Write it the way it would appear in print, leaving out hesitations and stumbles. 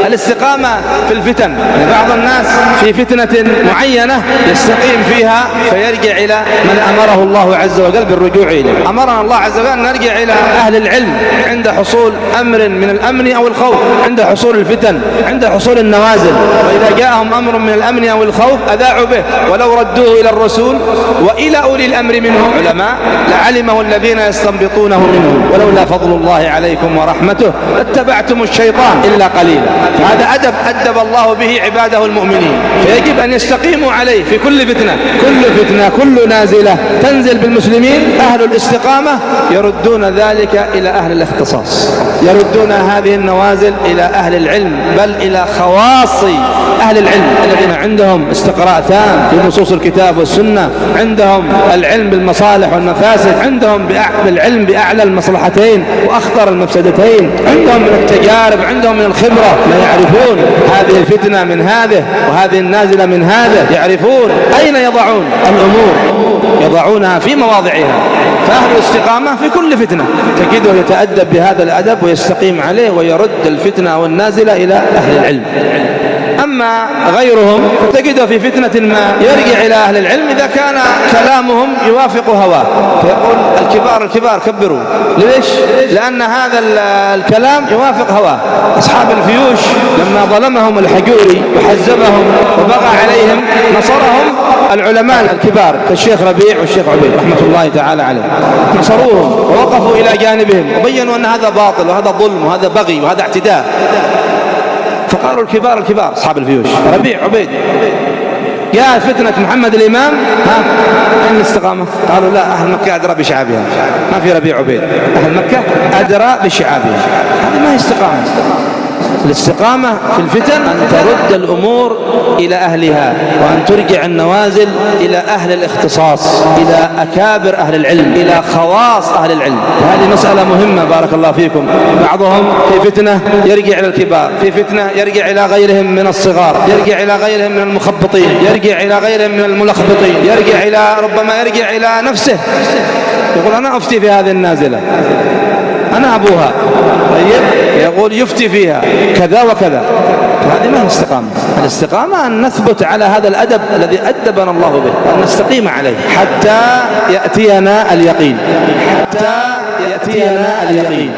الاستقامة في الفتن. بعض الناس في فتنة معينة يستقيم فيها فيرجع إلى من أمره الله عز وجل بالرجوع إليه. أمرنا الله عز وجل أن نرجع إلى أهل العلم عند حصول أمر من الأمن أو الخوف، عند حصول الفتن، عند حصول النوازل. وإذا جاءهم أمر من الأمن أو الخوف أذاعوا به، ولو ردوه إلى الرسول وإلى أولي الأمر منهم علماء لعلمه الذين يستنبطونه منهم، ولولا فضل الله عليكم ورحمته لاتبعتم الشيطان إلا قليلا. فهذا أدب أدب الله به عباده المؤمنين، فيجب أن يستقيموا عليه في كل فتنة. كل نازلة تنزل بالمسلمين أهل الاستقامة يردون ذلك إلى أهل الاختصاص، يردون هذه النوازل إلى أهل العلم، بل إلى خواص أهل العلم الذين عندهم استقراء تام في نصوص الكتاب والسنة، عندهم العلم بالمصالح والمفاسد، عندهم بالعلم بأعلى المصلحتين وأخطر المفسدتين، عندهم من التجارب، عندهم من الخبرة، ما يعرفون هذه الفتنة من هذه وهذه النازلة من هذا، يعرفون أين يضعون الأمور، يضعونها في مواضعها. فأهل الاستقامة في كل فتنة تجده يتأدب بهذا الأدب ويستقيم عليه ويرد الفتنة والنازلة إلى أهل العلم. أما غيرهم تجده في فتنة ما يرجع إلى أهل العلم إذا كان كلامهم يوافق هواه، فيقول الكبار كبروا. ليش؟ لأن هذا الكلام يوافق هواه. أصحاب الفيوش لما ظلمهم الحجوري وحزبهم وبغى عليهم نصرهم العلماء الكبار كالشيخ ربيع والشيخ عبيد رحمة الله تعالى عليه، نصروهم ووقفوا إلى جانبهم وبينوا أن هذا باطل وهذا ظلم وهذا بغي وهذا اعتداء. فقالوا الكبار أصحاب الفيوش ربيع عبيد، جاءت فتنة محمد الإمام، أين الاستقامة؟ قالوا لا، أهل مكة أدرى بشعابها، ما في ربيع عبيد، أهل مكة أدرى بشعابها. هذه ما هي استقامة. الاستقامة في الفتن أن ترد الأمور إلى أهلها، وأن ترجع النوازل إلى أهل الاختصاص، إلى أكابر أهل العلم، إلى خواص أهل العلم. هذه مسألة مهمة بارك الله فيكم. بعضهم في فتنة يرجع إلى الكبار، في فتنة يرجع إلى غيرهم من الصغار، يرجع إلى غيرهم من المخبطين، يرجع إلى غيرهم من الملخبطين، ربما يرجع إلى نفسه، يقول أنا أفتي في هذه النازلة، أنا أبوها، طيب يقول يفتي فيها كذا وكذا. هذه ما هي الاستقامة. الاستقامة أن نثبت على هذا الأدب الذي أدبنا الله به، أن نستقيم عليه حتى يأتينا اليقين.